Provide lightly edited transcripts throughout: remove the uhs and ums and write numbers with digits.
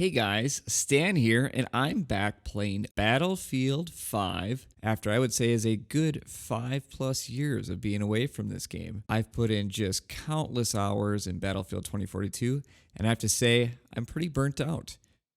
Hey guys, Stan here, and I'm back playing Battlefield 5 after I would say is a good 5+ years of being away from this game. I've put in just countless hours in Battlefield 2042, and I have to say, I'm pretty burnt out.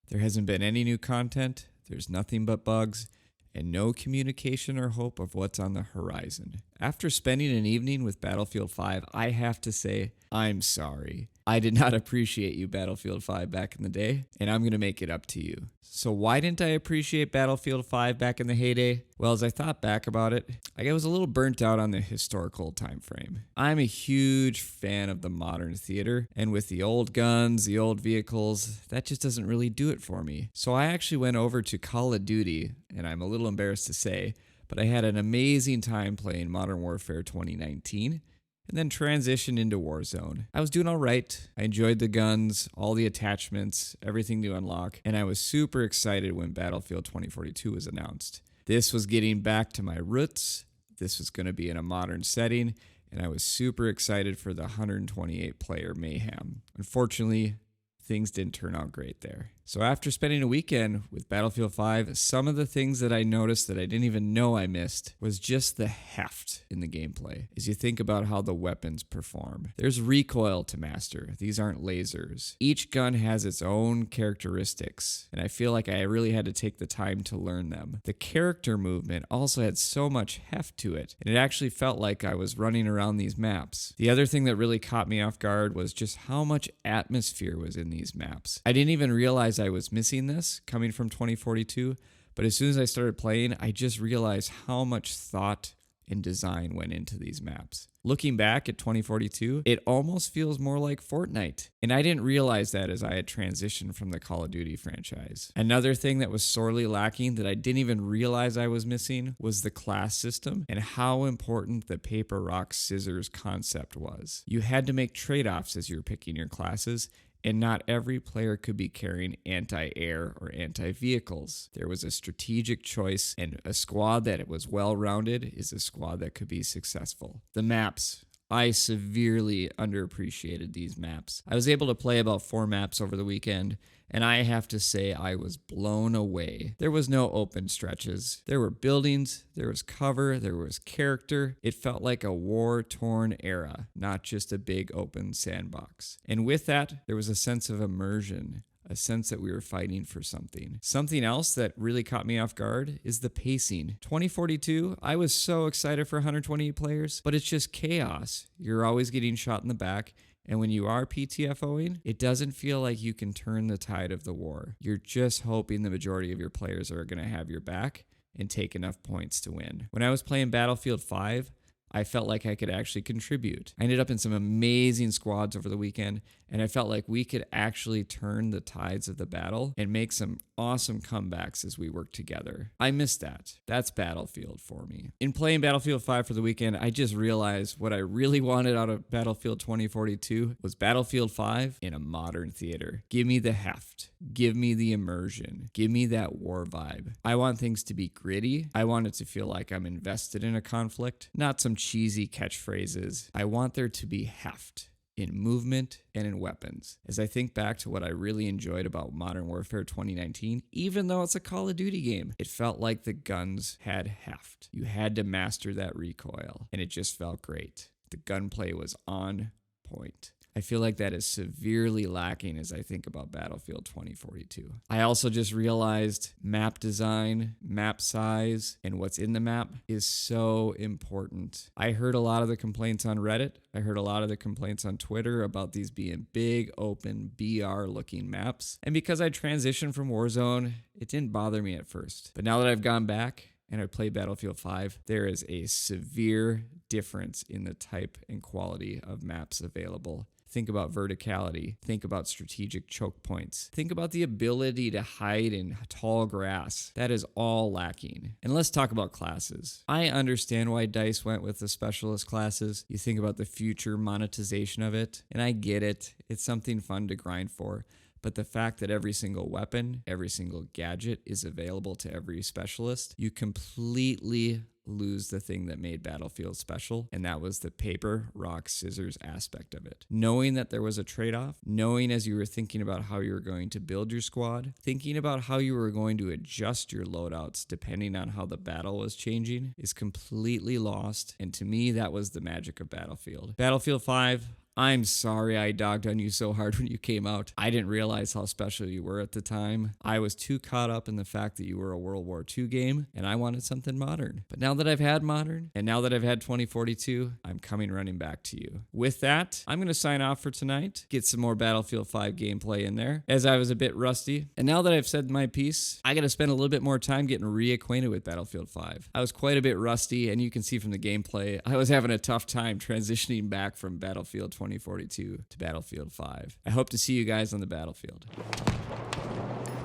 There hasn't been any new content, there's nothing but bugs, and no communication or hope of what's on the horizon. After spending an evening with Battlefield 5, I have to say, I'm sorry. I did not appreciate you, Battlefield 5, back in the day, and I'm going to make it up to you. So why didn't I appreciate Battlefield 5 back in the heyday? Well, as I thought back about it, I was a little burnt out on the historical time frame. I'm a huge fan of the modern theater, and with the old guns, the old vehicles, that just doesn't really do it for me. So I actually went over to Call of Duty, and I'm a little embarrassed to say, but I had an amazing time playing Modern Warfare 2019. And then transitioned into Warzone. I was doing all right. I enjoyed the guns, all the attachments, everything to unlock, and I was super excited when Battlefield 2042 was announced. This was getting back to my roots. This was going to be in a modern setting, and I was super excited for the 128 player mayhem. Unfortunately, things didn't turn out great there. So after spending a weekend with Battlefield 5, some of the things that I noticed that I didn't even know I missed was just the heft in the gameplay. As you think about how the weapons perform, there's recoil to master. These aren't lasers. Each gun has its own characteristics, and I feel like I really had to take the time to learn them. The character movement also had so much heft to it, and it actually felt like I was running around these maps. The other thing that really caught me off guard was just how much atmosphere was in these maps. I didn't even realize I was missing this coming from 2042, but as soon as I started playing, I just realized how much thought and design went into these maps. Looking back at 2042, it almost feels more like Fortnite, and I didn't realize that as I had transitioned from the Call of Duty franchise. Another thing that was sorely lacking that I didn't even realize I was missing was the class system and how important the paper, rock, scissors concept was. You had to make trade-offs as you were picking your classes, and not every player could be carrying anti-air or anti-vehicles. There was a strategic choice, and a squad that was well-rounded is a squad that could be successful. The maps. I severely underappreciated these maps. I was able to play about 4 maps over the weekend, and I have to say I was blown away. There was no open stretches. There were buildings, there was cover, there was character. It felt like a war-torn era, not just a big open sandbox. And with that, there was a sense of immersion. A sense that we were fighting for something. Something else that really caught me off guard is the pacing. 2042, I was so excited for 128 players, but it's just chaos. You're always getting shot in the back, and when you are PTFOing, it doesn't feel like you can turn the tide of the war. You're just hoping the majority of your players are going to have your back and take enough points to win. When I was playing Battlefield 5, I felt like I could actually contribute. I ended up in some amazing squads over the weekend, and I felt like we could actually turn the tides of the battle and make some awesome comebacks as we work together. I missed that. That's Battlefield for me. In playing Battlefield 5 for the weekend, I just realized what I really wanted out of Battlefield 2042 was Battlefield 5 in a modern theater. Give me the heft. Give me the immersion. Give me that war vibe. I want things to be gritty. I want it to feel like I'm invested in a conflict, not some cheesy catchphrases. I want there to be heft in movement and in weapons. As I think back to what I really enjoyed about Modern Warfare 2019, even though it's a Call of Duty game, it felt like the guns had heft. You had to master that recoil, and it just felt great. The gunplay was on point. I feel like that is severely lacking as I think about Battlefield 2042. I also just realized map design, map size, and what's in the map is so important. I heard a lot of the complaints on Reddit. I heard a lot of the complaints on Twitter about these being big, open, BR-looking maps. And because I transitioned from Warzone, it didn't bother me at first. But now that I've gone back and I play Battlefield 5, there is a severe difference in the type and quality of maps available. Think about verticality. Think about strategic choke points. Think about the ability to hide in tall grass. That is all lacking. And let's talk about classes. I understand why DICE went with the specialist classes. You think about the future monetization of it, and I get it. It's something fun to grind for. But the fact that every single weapon, every single gadget is available to every specialist, you completely lose the thing that made Battlefield special, and that was the paper, rock, scissors aspect of it. Knowing that there was a trade-off, knowing as you were thinking about how you were going to build your squad, thinking about how you were going to adjust your loadouts depending on how the battle was changing, is completely lost, and to me, that was the magic of Battlefield. Battlefield 5, I'm sorry I dogged on you so hard when you came out. I didn't realize how special you were at the time. I was too caught up in the fact that you were a World War II game, and I wanted something modern. But now that I've had modern, and now that I've had 2042, I'm coming running back to you. With that, I'm going to sign off for tonight, get some more Battlefield 5 gameplay in there, as I was a bit rusty. And now that I've said my piece, I got to spend a little bit more time getting reacquainted with Battlefield 5. I was quite a bit rusty, and you can see from the gameplay, I was having a tough time transitioning back from Battlefield 2042 to Battlefield 5. I hope to see you guys on the battlefield.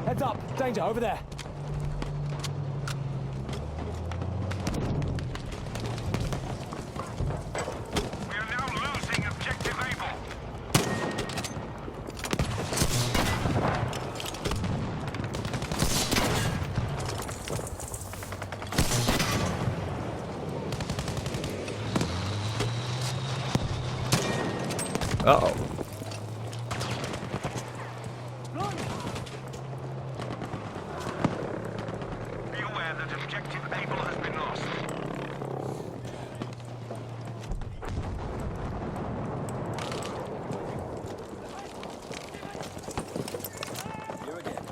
Heads up! Danger, over there! We are now losing objective Able. Uh-oh. Be aware that objective Able has been lost. You again.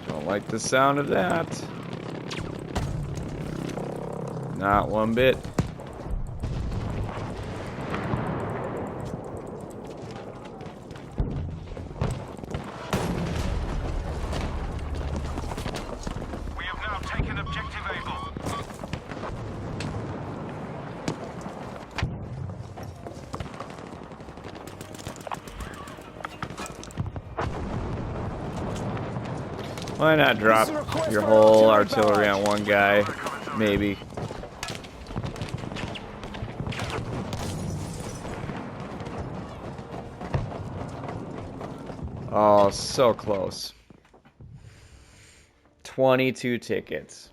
Don't like the sound of that. Not one bit. We have now taken objective Able. Why not drop your whole artillery on one guy? Maybe. Oh, so close. 22 tickets.